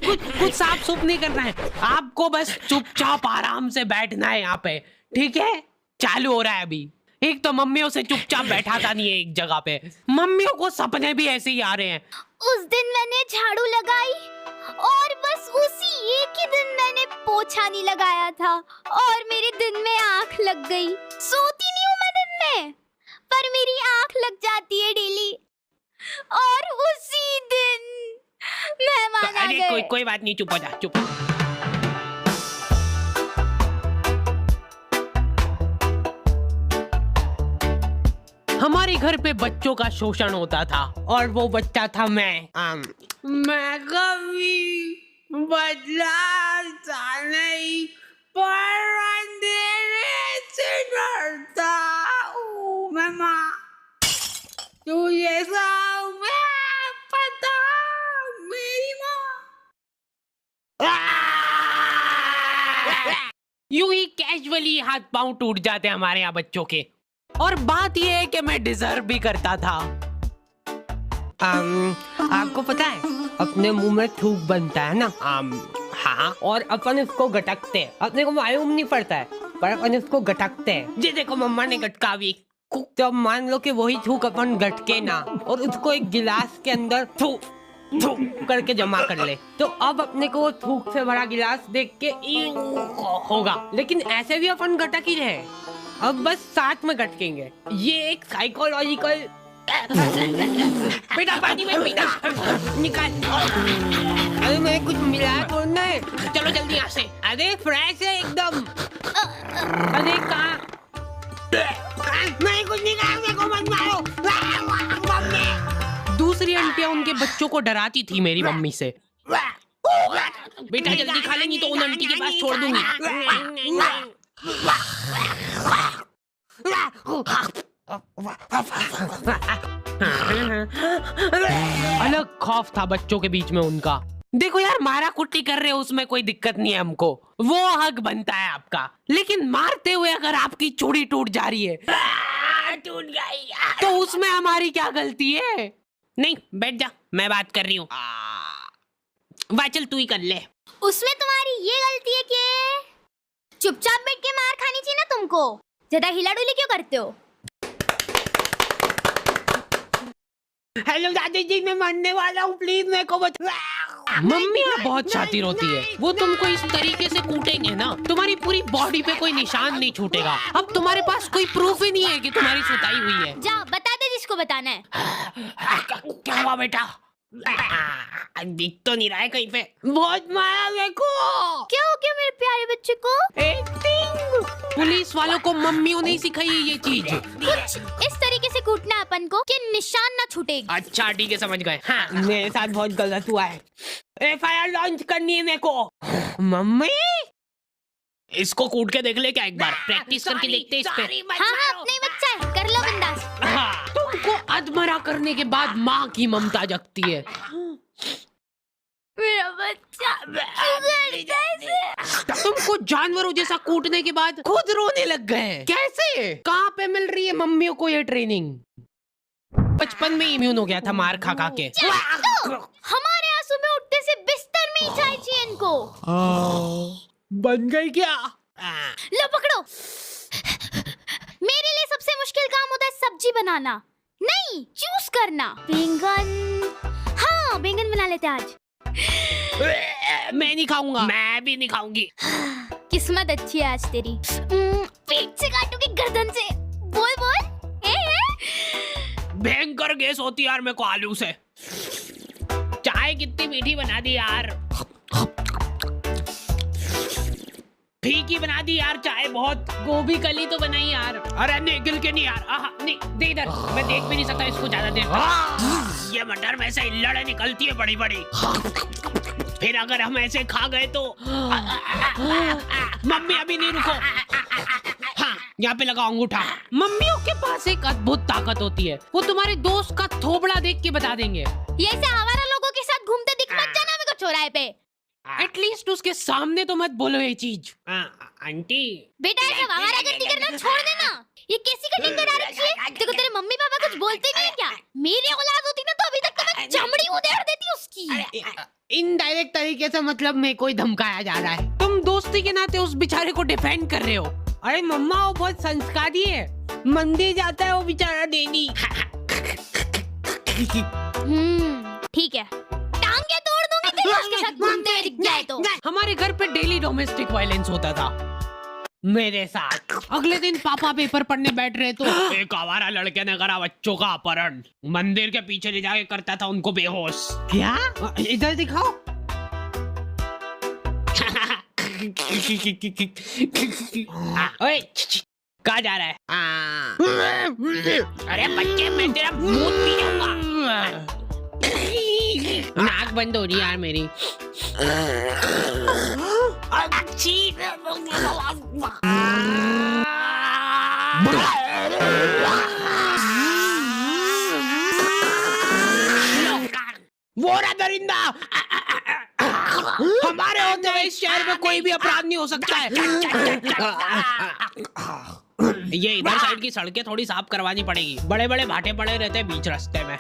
कुछ कुछ साफ सुफ नहीं करना है आपको, बस चुपचाप आराम से बैठना है यहाँ पे, ठीक है? चालू हो रहा है अभी। एक तो मम्मियों से चुपचाप बैठाता नहीं है एक जगह पे, मम्मियों को सपने भी ऐसे ही आ रहे हैं। उस दिन मैंने झाड़ू लगाई और बस उसी एक ही दिन मैंने पोछा नहीं लगाया था और मेरे दिन में आंख लग गई। सोती नहीं हूँ मैं दिन में, पर मेरी आंख लग जाती है डेली और उसी दिन मेहमान आ गए। कोई बात नहीं, चुप हो जा, चुप। हमारे घर पे बच्चों का शोषण होता था और वो बच्चा था मैं कभी बदलाता नहीं, पर अंधेरे से डरता हूँ मैं माँ, तुझे सब पता मेरी माँ। यूं ही कैजुअली हाथ पांव टूट जाते हैं हमारे यहाँ बच्चों के। और बात यह है कि मैं डिजर्व भी करता था। आपको पता है अपने मुंह में थूक बनता है ना? हाँ, और अपन इसको गटकते हैं, अपने को मालूम नहीं पड़ता है पर अपन इसको गटकते हैं। जी देखो मम्मा ने गटकावी, तो अब मान लो कि वही थूक अपन गटके ना और उसको एक गिलास के अंदर थूक करके जमा कर ले, तो अब अपने को वो थूक से भरा गिलास देख के होगा, लेकिन ऐसे भी अपन गटक ही रहे, अब बस साथ में गटकेंगे। ये एक साइकोलॉजिकल बेटा पानी में पीना निकाल। अरे मैं कुछ मिलाया तो नहीं, चलो जल्दी यहाँ से। अरे फ्रेश है एकदम। अरे कहाँ? मैं कुछ नहीं कहा, मेरे को मत मारो। दूसरी आंटियां उनके बच्चों को डराती थी मेरी मम्मी से। बेटा जल्दी खा लेंगी तो उन आंटी के पास छोड़ दूंगी। अलग खौफ था बच्चों के बीच में उनका। देखो यार, मारा कुट्टी कर रहे हो उसमें कोई दिक्कत नहीं है हमको, वो हक बनता है आपका, लेकिन मारते हुए अगर आपकी चूड़ी टूट जा रही है टूट गई तो उसमें हमारी क्या गलती है? नहीं बैठ जा, मैं बात कर रही हूँ। वाह चल तू ही कर ले। उसमें तुम्हारी ये गलती है कि चुपचाप बैठ के मार खानी चाहिए ना तुमको, ज्यादा हिला डुली क्यों करते हो? हेलो दादी जी, मैं मरने वाला हूँ, प्लीज मेरे को बचा। मम्मी बहुत शातिर होती है, वो तुमको इस तरीके से कूटेंगे ना तुम्हारी पूरी बॉडी पे कोई निशान नहीं छूटेगा। अब तुम्हारे पास कोई प्रूफ ही नहीं है कि तुम्हारी सुताई हुई है। जा बता दे जिसको बताना है। क्या हुआ बेटा? दिख तो नहीं रहा है कहीं पे। बहुत मारा मेरे को। क्या हो गया मेरे प्यारे बच्चे को? एक्टिंग। पुलिस वालों को मम्मियों ने सिखाई है ये चीज। कुछ इस तरीके से कूटना अपन को कि निशान ना छूटे। अच्छा ठीक है, समझ गए। हाँ, मेरे साथ बहुत गलत हुआ है, FIR लॉन्च करनी है मेरे को। मम्मी इसको कूट के देख ले क्या, एक बार प्रैक्टिस करके देखते हैं इस पे। हाँ अपने बच्चा है, कर लो बिंदास। हाँ, तुमको अधमरा करने के बाद माँ की ममता जगती है। मेरा बच्चा तुमको जानवरों जैसा कूटने के बाद खुद रोने लग गए। कैसे? कहाँ पे मिल रही है मम्मियों को ये ट्रेनिंग? बचपन में इम्यून हो गया था मार खा खा के। हमारे आंसू में उठने से बिस्तर में ही चाहिए इनको। बन गई क्या? लो पकड़ो। मेरे लिए सबसे मुश्किल काम होता है सब्जी बनाना, नहीं चूज करना। बैंगन, हाँ बैंगन बना लेते आज। मैं नहीं खाऊंगा। मैं भी नहीं खाऊंगी। किस्मत अच्छी है आज तेरी। पेट से काटूंगी गर्दन से। बोल बोल। भयंकर गैस होती यार मेरे को आलू से। चाय कितनी मीठी बना दी यार, फीकी बना दी यार चाय बहुत। गोभी कली तो बनाई यार। अरे नहीं गिल के नहीं यार, नहीं दे इधर, मैं देख भी नहीं सकता इसको ज्यादा देर। ये मटर में से लड़े निकलती है बड़ी बड़ी, फिर अगर हम ऐसे खा गए तो मम्मी अभी नहीं रुको। हाँ यहाँ पे लगा अंगूठा। मम्मियों के पास एक अद्भुत ताकत होती है, वो तुम्हारे दोस्त का थोबड़ा देख के बता देंगे। ये ऐसे आवारा लोगों के साथ घूमते दिख मत जाना मेरे को चौराहे पे। एटलीस्ट उसके सामने तो मत बोलो ये चीज। आंटी बेटा ऐसा आवारा गंदी करना छोड़ देना। ये कैसी कटिंग करा रखी है? देखो तेरे मम्मी पापा कुछ बोलते नहीं है क्या? मेरी औलाद होती ना तो अभी तक तो मैं चमड़ी उधेड़ देती उसकी। इनडायरेक्ट तरीके से मतलब मेरे को ही धमकाया जा रहा है। तुम दोस्ती के नाते उस बेचारे को डिफेंड कर रहे हो। अरे मम्मा वो बहुत संस्कारी है, मंदिर जाता है वो बेचारा डेली। ठीक है, टांगे तोड़ दूंगी तेरी उसके साथ घूमते हुए दिख जाए तो। हमारे घर पे डेली डोमेस्टिक वायलेंस होता था मेरे साथ। अगले दिन पापा पेपर पढ़ने बैठ रहे तो एक आवारा लड़के ने करा बच्चों का अपहरण, मंदिर के पीछे ले जाके करता था उनको बेहोश। क्या? इधर दिखाओ। ओए कहाँ जा रहा है? अरे बच्चे मैं तेरा मुंह पी जाऊंगा। नाक बंद हो रही यार मेरी। वो रहा दरिंदा। हमारे होते हुए इस शहर में कोई भी अपराध नहीं हो सकता है। ये इधर साइड की सड़कें थोड़ी साफ करवानी पड़ेगी, बड़े बड़े भाटे पड़े रहते हैं बीच रास्ते में।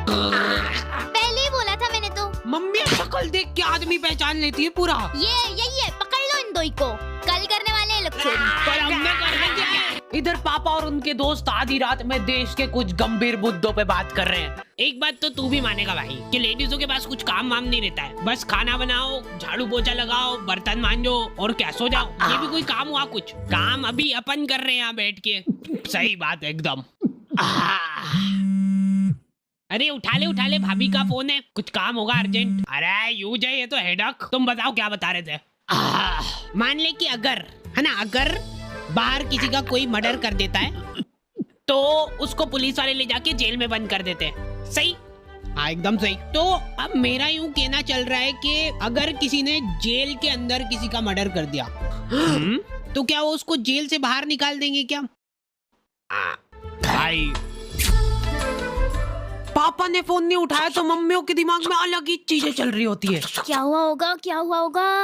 पहले ही बोला था मैंने तो। मम्मी शक्ल देख के आदमी पहचान लेती है पूरा। ये यही है, पकड़ लो इन दोई को, कल करने वाले हैं लोग चोरी। पर हमने करना क्या है? इधर पापा और उनके दोस्त आधी रात में देश के कुछ गंभीर मुद्दों पे बात कर रहे हैं। एक बात तो तू भी मानेगा भाई कि लेडीजों के पास कुछ काम वाम नहीं रहता है, बस खाना बनाओ, झाड़ू पोछा लगाओ, बर्तन मांजो और क्या सो जाओ। ये भी कोई काम हुआ? कुछ काम अभी अपन कर रहे हैं यहाँ बैठ के। सही बात एकदम। अरे उठा ले भाभी का फोन है, कुछ काम होगा अर्जेंट। अरे यूं जाए ये तो हेडक। तुम बताओ क्या बता रहे थे? मान ले कि अगर है ना, अगर बाहर किसी का कोई मर्डर कर देता है तो उसको पुलिस वाले ले जाके जेल में बंद कर देते हैं। सही? हाँ एकदम सही। तो अब मेरा यूं कहना चल रहा है कि अगर किसी ने जेल के अंदर किसी का मर्डर कर दिया तो क्या वो उसको जेल से बाहर निकाल देंगे क्या? भाई पापा ने फोन नहीं उठाया तो मम्मियों के दिमाग में अलग ही चीजें चल रही होती है। क्या हुआ होगा, क्या हुआ होगा?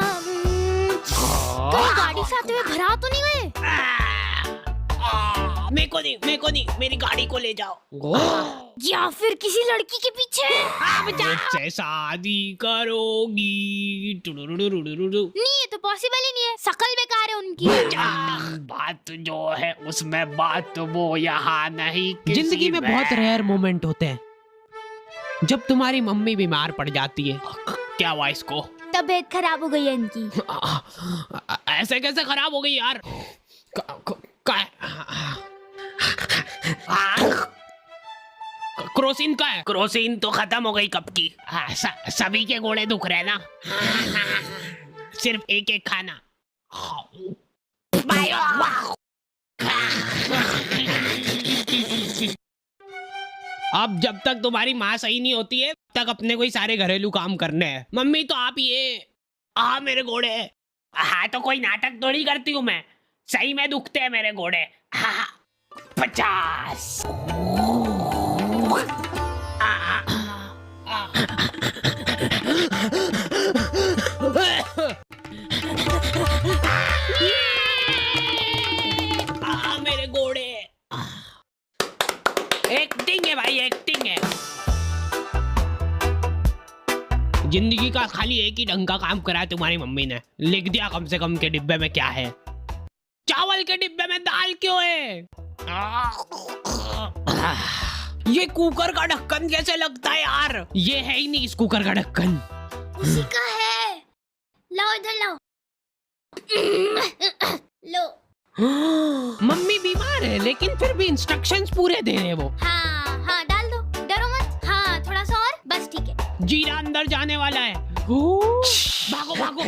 कहीं गाड़ी से आते हुए भरा तो नहीं गए? मेरे को नहीं, मेरी गाड़ी को ले जाओ। या फिर किसी लड़की के पीछे? मुझसे शादी करोगी? नहीं, ये तो पॉसिबल ही नहीं है, शकल बेकार है उनकी। बात जो है उसमें बात वो यहाँ नहीं। जिंदगी में बहुत रेयर मोमेंट होते हैं जब तुम्हारी मम्मी बीमार पड़ जाती है। क्या हुआ इसको? तबीयत खराब हो गई है इनकी। ऐसे कैसे खराब हो गई यार? क्रोसिन का है? क्रोसिन तो खत्म हो गई कब की। सभी के गोड़े दुख रहे ना। सिर्फ एक एक खाना। अब जब तक तुम्हारी माँ सही नहीं होती है तक अपने कोई सारे घरेलू काम करने हैं। मम्मी तो आप ये मेरे घोड़े। हाँ तो कोई नाटक थोड़ी करती हूँ मैं, सही में दुखते हैं मेरे घोड़े। 50। मेरे घोड़े। एक्टिंग है भाई, एक्टिंग है। जिंदगी का खाली एक ही ढंग का काम करा है तुम्हारी मम्मी ने। लिख दिया कम से कम के डिब्बे में क्या है। चावल के डिब्बे में दाल क्यों है? ये कुकर का ढक्कन कैसे लगता है यार? ये है ही नहीं इस कुकर का ढक्कन। उसी का है। लाओ इधर लाओ। लो। मम्मी बीमार है लेकिन फिर भी इंस्ट्रक्शंस पूरे दे रहे वो। हाँ डाल दो, डरो मत। हाँ थोड़ा सा और, बस ठीक है। जीरा अंदर जाने वाला है। भागो भागो।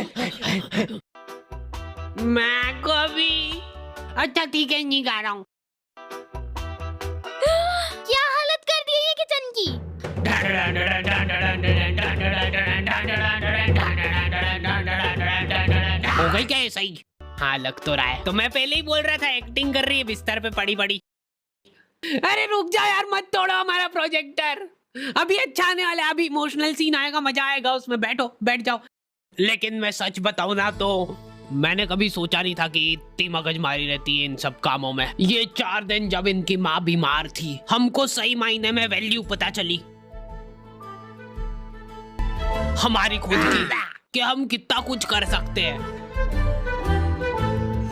मैं को भी। अच्छा ठीक है, नहीं गा रहा हूँ। क्या हालत कर दी है ये किचन की? हो गई क्या ये सही? हाँ लग तो रहा है। तो मैं पहले ही बोल रहा था एक्टिंग कर रही है बिस्तर पे पड़ी पड़ी। अरे रुक जा यार, मत तोड़ो हमारा प्रोजेक्टर। अभी अच्छा आने वाला है, अभी इमोशनल सीन आएगा, मजा आएगा उसमें। बैठो, बैठ जाओ। लेकिन मैं सच बताऊं ना तो मैंने कभी सोचा नहीं था कि इतनी मगजमारी रहती है इन सब कामों में। ये 4 दिन जब इनकी माँ बीमार थी हमको सही मायने में वैल्यू पता चली। हमारी खुद की कि हम कितना कुछ कर सकते हैं।